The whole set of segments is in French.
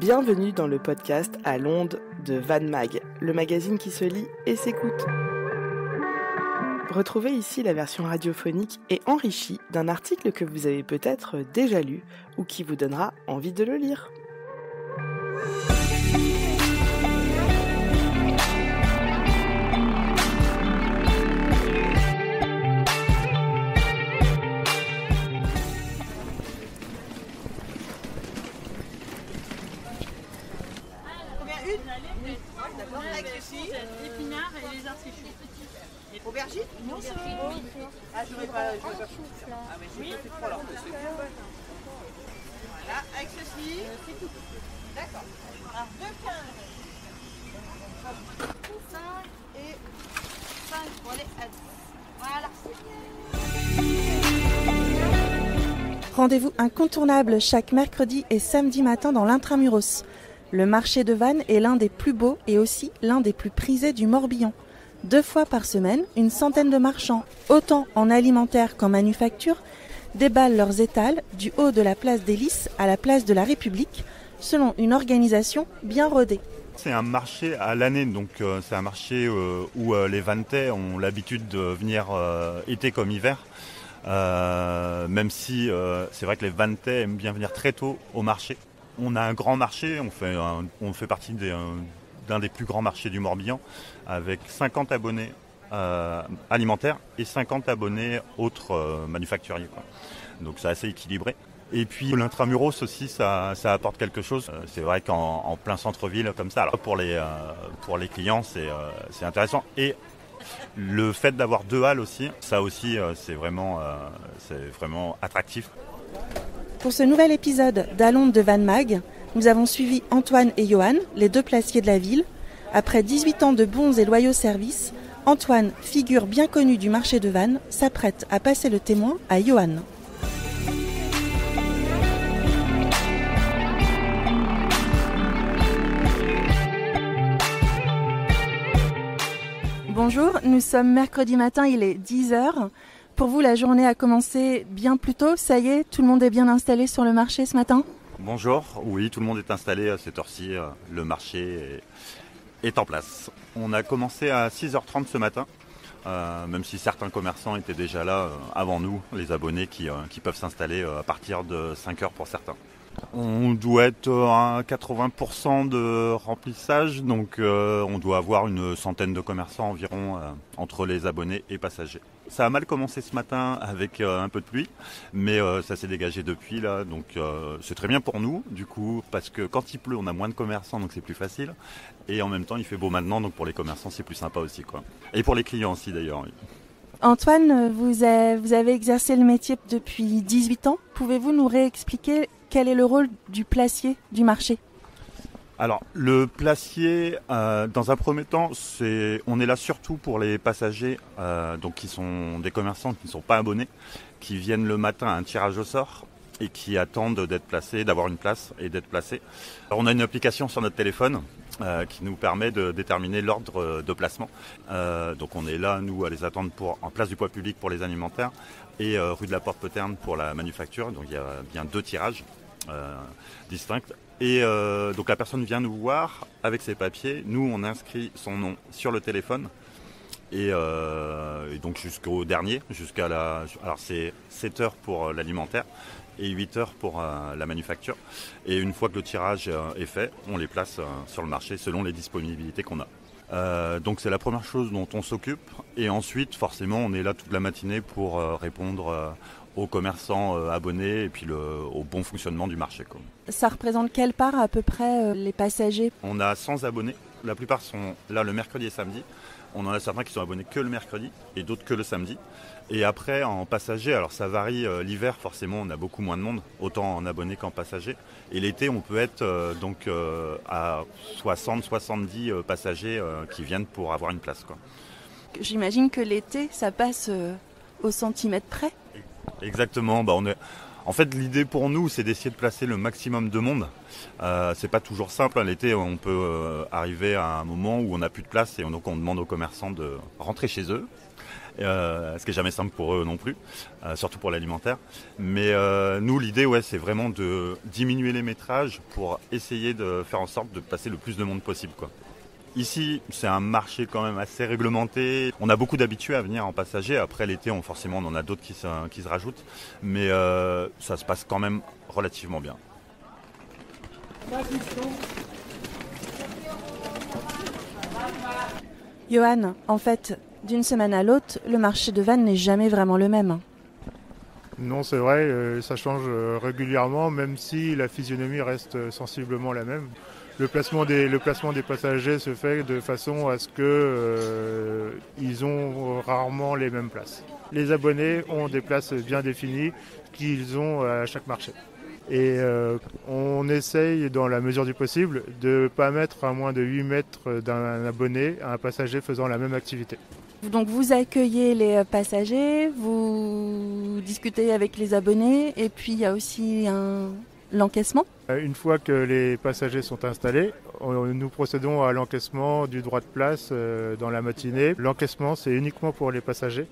Bienvenue dans le podcast à l'onde de Van Mag, le magazine qui se lit et s'écoute. Retrouvez ici la version radiophonique et enrichie d'un article que vous avez peut-être déjà lu ou qui vous donnera envie de le lire. D'accord, avec ceci. Épinards et les artichauts. Aubergine? Non, c'est Ah, je n'aurais pas chou. Ah, mais j'ai fait trois là. Voilà, avec ceci. C'est tout. D'accord. Alors, 2,15. 5 et 5 pour les 10. Voilà. Rendez-vous incontournable chaque mercredi et samedi matin dans l'Intramuros. Le marché de Vannes est l'un des plus beaux et aussi l'un des plus prisés du Morbihan. 2 fois par semaine, une centaine de marchands, autant en alimentaire qu'en manufacture, déballent leurs étals du haut de la place des Lys à la place de la République, selon une organisation bien rodée. C'est un marché à l'année, donc c'est un marché où les Vanntais ont l'habitude de venir été comme hiver. Même si c'est vrai que les Vanntais aiment bien venir très tôt au marché. On a un grand marché, on fait partie d'un des plus grands marchés du Morbihan, avec 50 abonnés alimentaires et 50 abonnés autres manufacturiers, quoi. Donc c'est assez équilibré. Et puis l'intramuros aussi, ça apporte quelque chose. C'est vrai qu'en plein centre-ville comme ça, alors pour les clients, c'est intéressant. Et le fait d'avoir 2 halles aussi, ça aussi, c'est vraiment attractif. Pour ce nouvel épisode d'Alonde de Van Mag, nous avons suivi Antoine et Johan, les 2 placiers de la ville. Après 18 ans de bons et loyaux services, Antoine, figure bien connue du marché de Vannes, s'apprête à passer le témoin à Johan. Bonjour, nous sommes mercredi matin, il est 10h. Pour vous, la journée a commencé bien plus tôt. Ça y est, tout le monde est bien installé sur le marché ce matin ? Bonjour, oui, tout le monde est installé à cette heure-ci. Le marché est en place. On a commencé à 6h30 ce matin, même si certains commerçants étaient déjà là avant nous, les abonnés qui peuvent s'installer à partir de 5h pour certains. On doit être à 80% de remplissage, donc on doit avoir une centaine de commerçants environ entre les abonnés et passagers. Ça a mal commencé ce matin avec un peu de pluie, mais ça s'est dégagé depuis là, donc c'est très bien pour nous du coup, parce que quand il pleut on a moins de commerçants, donc c'est plus facile, et en même temps il fait beau maintenant, donc pour les commerçants c'est plus sympa aussi, quoi. Et pour les clients aussi d'ailleurs, oui. Antoine, vous avez exercé le métier depuis 18 ans. Pouvez-vous nous réexpliquer quel est le rôle du placier du marché ? Alors, le placier, dans un premier temps, on est là surtout pour les passagers, donc qui sont des commerçants qui ne sont pas abonnés, qui viennent le matin à un tirage au sort et qui attendent d'être placés, d'avoir une place et d'être placés. Alors, on a une application sur notre téléphone qui nous permet de déterminer l'ordre de placement. Donc on est là, nous, à les attendre en place du poids public pour les alimentaires et rue de la Porte-Poterne pour la manufacture. Donc il y a bien 2 tirages distincts. Et donc la personne vient nous voir avec ses papiers. Nous, on inscrit son nom sur le téléphone. Et donc jusqu'au dernier, alors c'est 7 heures pour l'alimentaire et 8 heures pour la manufacture. Et une fois que le tirage est fait, on les place sur le marché selon les disponibilités qu'on a. Donc c'est la première chose dont on s'occupe. Et ensuite, forcément, on est là toute la matinée pour répondre aux commerçants abonnés et puis au bon fonctionnement du marché, quoi. Ça représente quelle part à peu près les passagers ? On a 100 abonnés. La plupart sont là le mercredi et samedi. On en a certains qui sont abonnés que le mercredi et d'autres que le samedi. Et après, en passager, alors ça varie. L'hiver, forcément, on a beaucoup moins de monde, autant en abonnés qu'en passagers. Et l'été, on peut être à 60-70 passagers qui viennent pour avoir une place, quoi. J'imagine que l'été, ça passe au centimètre près. Exactement. En fait, l'idée pour nous, c'est d'essayer de placer le maximum de monde. C'est pas toujours simple, hein. L'été, on peut arriver à un moment où on n'a plus de place et donc on demande aux commerçants de rentrer chez eux. ce qui est jamais simple pour eux non plus, surtout pour l'alimentaire. Mais nous, l'idée, c'est vraiment de diminuer les métrages pour essayer de faire en sorte de passer le plus de monde possible, quoi. Ici, c'est un marché quand même assez réglementé. On a beaucoup d'habitués à venir en passager. Après l'été, forcément, on en a d'autres qui se rajoutent. Mais ça se passe quand même relativement bien. Johan, en fait, d'une semaine à l'autre, le marché de Vannes n'est jamais vraiment le même. Non, c'est vrai, ça change régulièrement, même si la physionomie reste sensiblement la même. Le placement des passagers se fait de façon à ce que ils ont rarement les mêmes places. Les abonnés ont des places bien définies qu'ils ont à chaque marché. Et on essaye, dans la mesure du possible, de ne pas mettre à moins de 8 mètres d'un abonné à un passager faisant la même activité. Donc vous accueillez les passagers, vous discutez avec les abonnés et puis il y a aussi l'encaissement. Une fois que les passagers sont installés, nous procédons à l'encaissement du droit de place dans la matinée. L'encaissement, c'est uniquement pour les passagers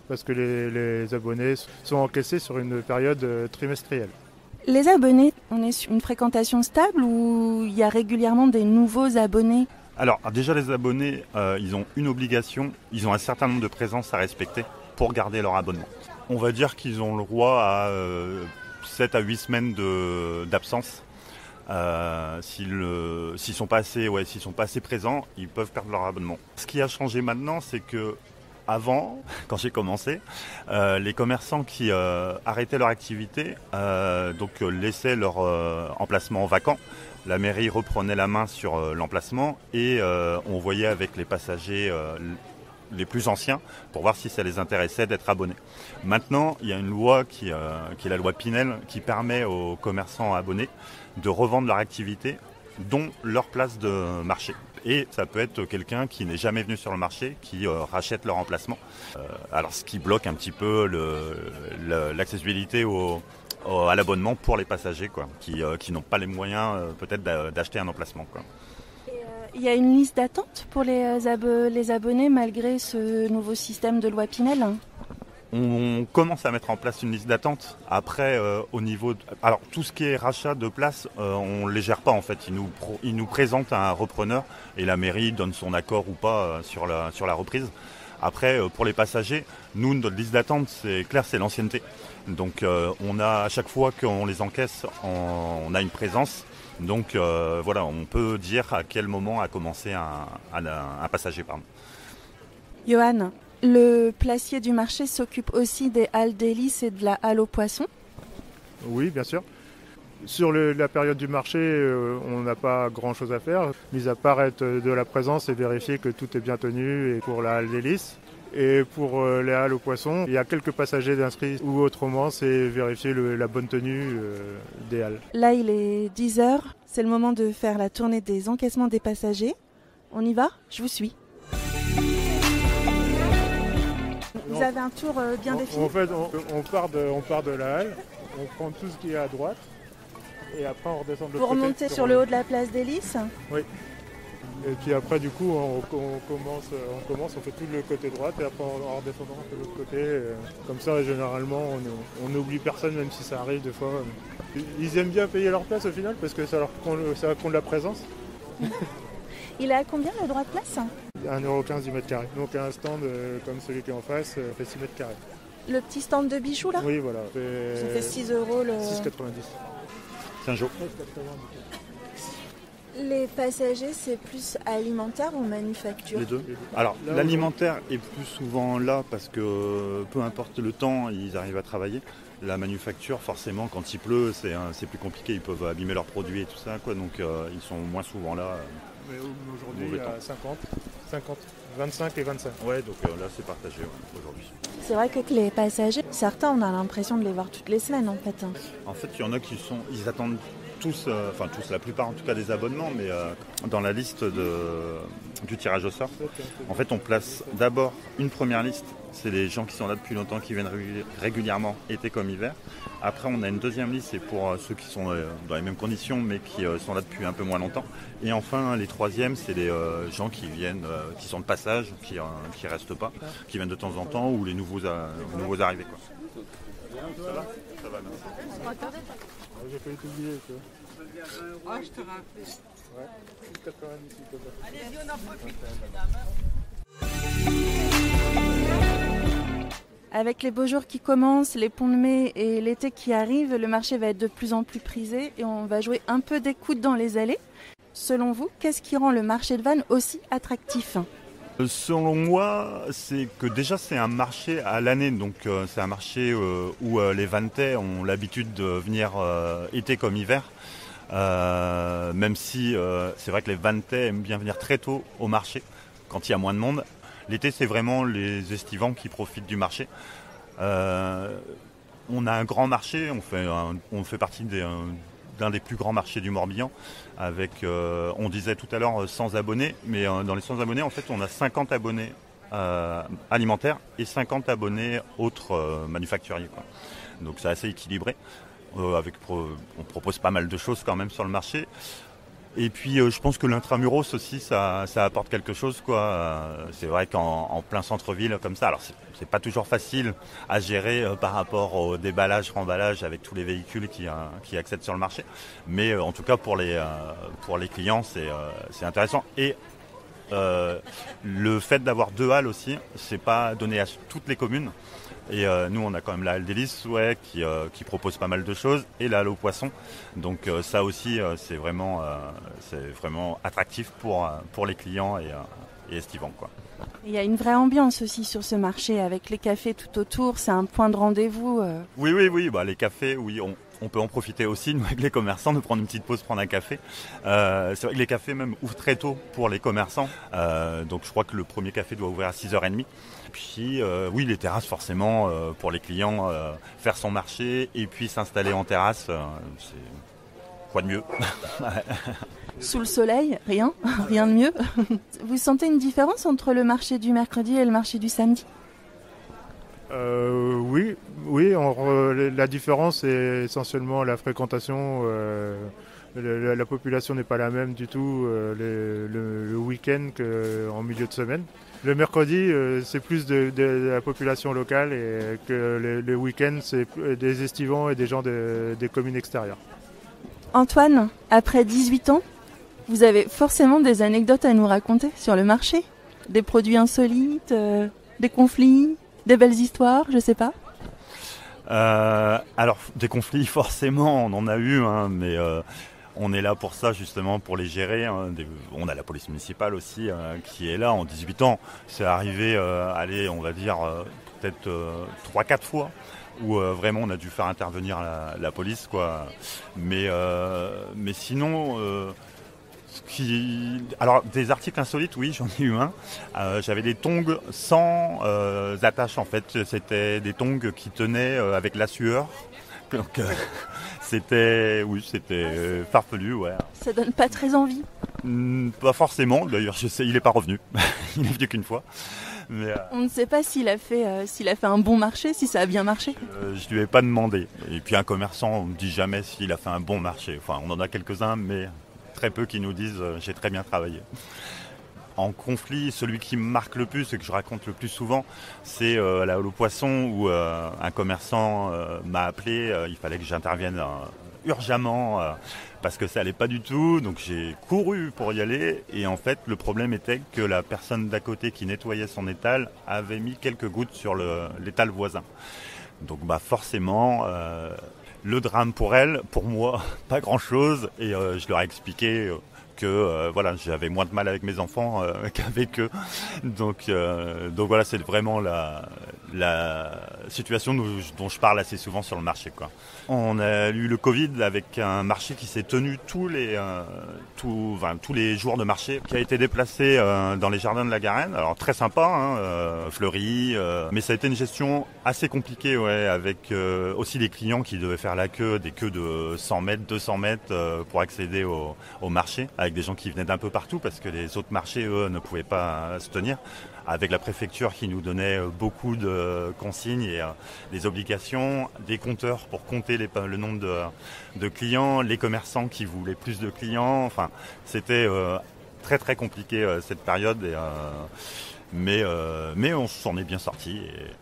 parce que les abonnés sont encaissés sur une période trimestrielle. Les abonnés, on est sur une fréquentation stable ou il y a régulièrement des nouveaux abonnés ? Alors déjà les abonnés, ils ont une obligation, ils ont un certain nombre de présences à respecter pour garder leur abonnement. On va dire qu'ils ont le droit à 7 à 8 semaines d'absence. S'ils sont pas assez présents, ils peuvent perdre leur abonnement. Ce qui a changé maintenant, c'est que avant, quand j'ai commencé, les commerçants qui arrêtaient leur activité, laissaient leur emplacement vacant. La mairie reprenait la main sur l'emplacement et on voyait avec les passagers les plus anciens pour voir si ça les intéressait d'être abonnés. Maintenant, il y a une loi qui est la loi Pinel qui permet aux commerçants abonnés de revendre leur activité, dont leur place de marché. Et ça peut être quelqu'un qui n'est jamais venu sur le marché, qui rachète leur emplacement. Alors ce qui bloque un petit peu l'accessibilité à l'abonnement pour les passagers, quoi, qui n'ont pas les moyens peut-être d'acheter un emplacement, quoi. Il y a une liste d'attente pour les abonnés malgré ce nouveau système de loi Pinel ? On commence à mettre en place une liste d'attente. Après, alors tout ce qui est rachat de places, on ne les gère pas en fait. Ils nous présentent un repreneur et la mairie donne son accord ou pas sur la reprise. Après, pour les passagers, nous, notre liste d'attente, c'est clair, c'est l'ancienneté. Donc on a, à chaque fois qu'on les encaisse, on a une présence. Donc on peut dire à quel moment a commencé un passager. Johan, le placier du marché s'occupe aussi des halles d'hélice et de la halle aux poissons ? Oui, bien sûr. Sur la période du marché, on n'a pas grand-chose à faire, mis à part être de la présence et vérifier que tout est bien tenu et pour la halle d'hélice. Et pour les halles aux poissons, il y a quelques passagers d'inscrits ou autrement, c'est vérifier la bonne tenue des halles. Là, il est 10h, c'est le moment de faire la tournée des encaissements des passagers. On y va ? Je vous suis. Vous avez un tour bien défini ? En fait, on part de la halle, on prend tout ce qui est à droite et après on redescend de l'autre côté. Vous remontez sur le haut de la place d'hélice ? Oui. Et puis après, du coup, on fait tout le côté droite et après en redescendant de l'autre côté. Comme ça, généralement, on n'oublie personne, même si ça arrive des fois. Ils aiment bien payer leur place au final parce que ça compte de la présence. Il est à combien le droit de place ? 1,15€ du mètre carré. Donc un stand comme celui qui est en face fait 6 mètres carrés. Le petit stand de bijoux là ? Oui, voilà. Ça fait 6 € le... 6,90. C'est un jour. Les passagers, c'est plus alimentaire ou manufacture ? Les deux. Alors, l'alimentaire est plus souvent là parce que peu importe le temps, ils arrivent à travailler. La manufacture, forcément, quand il pleut, c'est plus compliqué. Ils peuvent abîmer leurs produits et tout ça, quoi. Donc, ils sont moins souvent là. Mais aujourd'hui, il y a 50, 25 et 25. Ouais, donc là, c'est partagé aujourd'hui. C'est vrai que les passagers, certains, on a l'impression de les voir toutes les semaines, en fait. En fait, il y en a ils attendent tous, la plupart en tout cas des abonnements, mais dans la liste du tirage au sort. En fait, on place d'abord une première liste, c'est les gens qui sont là depuis longtemps, qui viennent régulièrement, été comme hiver. Après, on a une deuxième liste, c'est pour ceux qui sont dans les mêmes conditions, mais qui sont là depuis un peu moins longtemps. Et enfin, les troisièmes, c'est les gens qui viennent, qui sont de passage, qui restent pas, qui viennent de temps en temps, ou les nouveaux arrivés, quoi. Ça va ? Ça va, merci. J'ai failli t'oublier, toi. Ah, je te rappelle. Ouais, 90, s'il te plaît. Allez-y, on en profite, mesdames. Avec les beaux jours qui commencent, les ponts de mai et l'été qui arrive, le marché va être de plus en plus prisé et on va jouer un peu d'écoute dans les allées. Selon vous, qu'est-ce qui rend le marché de Vannes aussi attractif ? Selon moi, c'est que déjà c'est un marché à l'année, donc c'est un marché où les Vanntais ont l'habitude de venir été comme hiver. Même si c'est vrai que les Vanntais aiment bien venir très tôt au marché, quand il y a moins de monde. L'été, c'est vraiment les estivants qui profitent du marché. On a un grand marché, on fait partie d'un des plus grands marchés du Morbihan, avec, on disait tout à l'heure, 100 abonnés, mais dans les 100 abonnés, en fait, on a 50 abonnés alimentaires et 50 abonnés autres manufacturiers, quoi. Donc c'est assez équilibré. On propose pas mal de choses quand même sur le marché. Et puis je pense que l'intramuros aussi ça apporte quelque chose, quoi. C'est vrai qu'en plein centre-ville comme ça, alors c'est pas toujours facile à gérer par rapport au déballage, remballage avec tous les véhicules qui accèdent sur le marché. Mais en tout cas pour les clients c'est intéressant. Et le fait d'avoir 2 halles aussi, c'est pas donné à toutes les communes. Et nous, on a quand même la halle des Lys, qui propose pas mal de choses, et la halle aux poissons. Donc ça aussi, c'est vraiment attractif pour les clients et estivants, quoi. Il y a une vraie ambiance aussi sur ce marché, avec les cafés tout autour, c'est un point de rendez-vous. Oui, bah, les cafés, oui, on peut en profiter aussi, nous, avec les commerçants, de prendre une petite pause, prendre un café. C'est vrai que les cafés même ouvrent très tôt pour les commerçants. Donc je crois que le premier café doit ouvrir à 6h30. Puis oui, les terrasses forcément pour les clients, faire son marché et puis s'installer en terrasse, c'est quoi de mieux. Sous le soleil, rien de mieux. Vous sentez une différence entre le marché du mercredi et le marché du samedi ? Oui, la différence est essentiellement la fréquentation. La population n'est pas la même du tout le week-end qu'en milieu de semaine. Le mercredi, c'est plus de la population locale et que le week-end, c'est des estivants et des gens des communes extérieures. Antoine, après 18 ans, vous avez forcément des anecdotes à nous raconter sur le marché ? Des produits insolites, des conflits, des belles histoires, je sais pas. Alors, des conflits, forcément, on en a eu, hein, mais on est là pour ça, justement, pour les gérer. Hein. On a la police municipale aussi qui est là en 18 ans. C'est arrivé, on va dire, peut-être 3-4 fois, où vraiment on a dû faire intervenir la police, quoi. Mais sinon... Alors, des articles insolites, oui, j'en ai eu un. J'avais des tongs sans attache, en fait. C'était des tongs qui tenaient avec la sueur. Donc, c'était farfelu, ouais. Ça donne pas très envie. Pas forcément, d'ailleurs, je sais, il n'est pas revenu. Il est venu qu'une fois. Mais, on ne sait pas s'il a fait un bon marché, si ça a bien marché. Je lui ai pas demandé. Et puis un commerçant, on ne dit jamais s'il a fait un bon marché. Enfin, on en a quelques-uns, mais... très peu qui nous disent j'ai très bien travaillé. En conflit, celui qui me marque le plus et que je raconte le plus souvent, c'est la halle aux poissons où un commerçant m'a appelé, il fallait que j'intervienne urgemment parce que ça allait pas du tout, donc j'ai couru pour y aller et en fait le problème était que la personne d'à côté qui nettoyait son étal avait mis quelques gouttes sur l'étal voisin. Donc bah forcément... le drame pour elle, pour moi, pas grand-chose. Et je leur ai expliqué que voilà, j'avais moins de mal avec mes enfants qu'avec eux. Donc voilà, c'est vraiment la situation dont je parle assez souvent sur le marché, quoi. On a eu le Covid avec un marché qui s'est tenu tous les jours de marché, qui a été déplacé dans les jardins de la Garenne. Alors très sympa, hein, fleuri, mais ça a été une gestion assez compliquée, ouais, avec aussi des clients qui devaient faire la queue, des queues de 100 mètres, 200 mètres pour accéder au marché, avec des gens qui venaient d'un peu partout parce que les autres marchés, eux, ne pouvaient pas se tenir. Avec la préfecture qui nous donnait beaucoup de consignes et des obligations, des compteurs pour compter le nombre de clients, les commerçants qui voulaient plus de clients. Enfin, c'était très très compliqué cette période. Mais on s'en est bien sorti.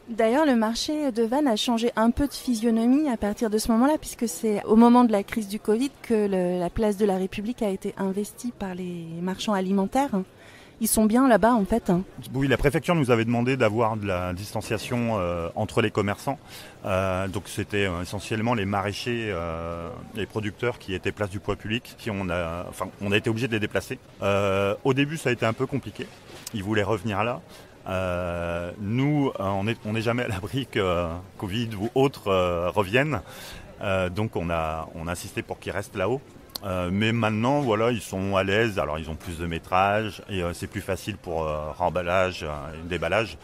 D'ailleurs, le marché de Vannes a changé un peu de physionomie à partir de ce moment-là, puisque c'est au moment de la crise du Covid que la place de la République a été investie par les marchands alimentaires. Ils sont bien là-bas en fait. Oui, la préfecture nous avait demandé d'avoir de la distanciation entre les commerçants. Donc c'était essentiellement les maraîchers, les producteurs qui étaient place du poids public. On a été obligé de les déplacer. Au début, ça a été un peu compliqué. Ils voulaient revenir là. Nous, on n'est jamais à l'abri que Covid ou autres reviennent. Donc on a insisté pour qu'ils restent là-haut. Mais maintenant, voilà, ils sont à l'aise. Alors, ils ont plus de métrage et c'est plus facile pour remballage et déballage.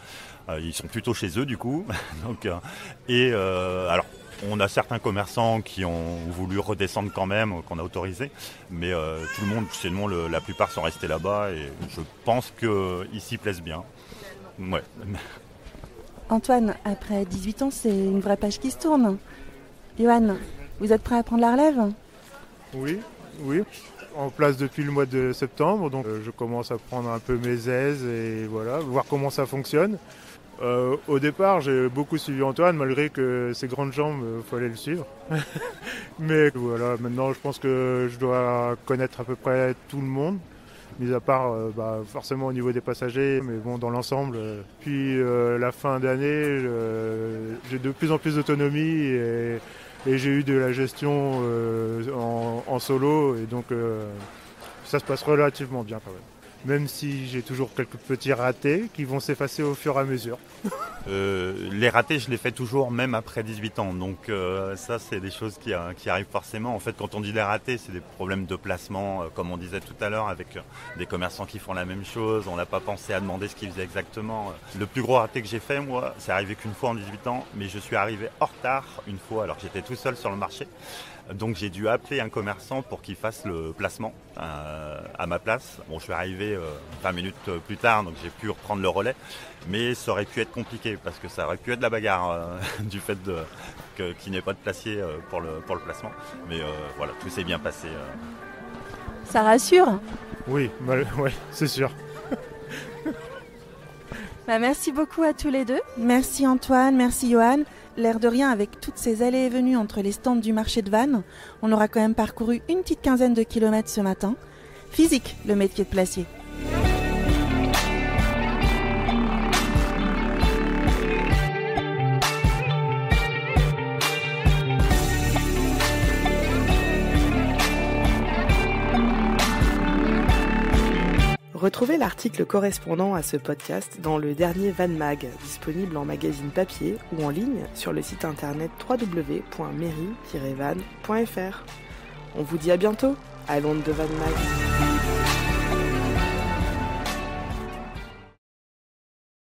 Ils sont plutôt chez eux, du coup. Donc, alors, on a certains commerçants qui ont voulu redescendre quand même, qu'on a autorisé. Mais tout le monde, sinon, la plupart sont restés là-bas et je pense qu'ils s'y plaisent bien. Ouais. Antoine, après 18 ans, c'est une vraie page qui se tourne. Johan, vous êtes prêt à prendre la relève ? Oui, en place depuis le mois de septembre, donc je commence à prendre un peu mes aises et voilà, voir comment ça fonctionne. Au départ, j'ai beaucoup suivi Antoine, malgré que ses grandes jambes, fallait le suivre. Mais voilà, maintenant je pense que je dois connaître à peu près tout le monde, mis à part forcément au niveau des passagers, mais bon, dans l'ensemble. Puis la fin d'année, j'ai de plus en plus d'autonomie et j'ai eu de la gestion en solo et donc ça se passe relativement bien quand même. Même si j'ai toujours quelques petits ratés qui vont s'effacer au fur et à mesure. Les ratés, je les fais toujours même après 18 ans. Donc ça, c'est des choses qui arrivent forcément. En fait, quand on dit les ratés, c'est des problèmes de placement, comme on disait tout à l'heure, avec des commerçants qui font la même chose. On n'a pas pensé à demander ce qu'ils faisaient exactement. Le plus gros raté que j'ai fait, moi, c'est arrivé qu'une fois en 18 ans, mais je suis arrivé en retard une fois, alors que j'étais tout seul sur le marché. Donc j'ai dû appeler un commerçant pour qu'il fasse le placement à ma place. Bon, je suis arrivé 20 minutes plus tard, donc j'ai pu reprendre le relais. Mais ça aurait pu être compliqué parce que ça aurait pu être la bagarre du fait qu'il n'y ait pas de placier pour le placement. Mais voilà, tout s'est bien passé. Ça rassure ? Oui, c'est sûr. Merci beaucoup à tous les deux. Merci Antoine, merci Johan. L'air de rien, avec toutes ces allées et venues entre les stands du marché de Vannes, on aura quand même parcouru une petite quinzaine de kilomètres ce matin. Physique, le métier de placier. Retrouvez l'article correspondant à ce podcast dans le dernier Vannes Mag, disponible en magazine papier ou en ligne sur le site internet www.mairie-vannes.fr. On vous dit à bientôt à l'onde de Vannes Mag.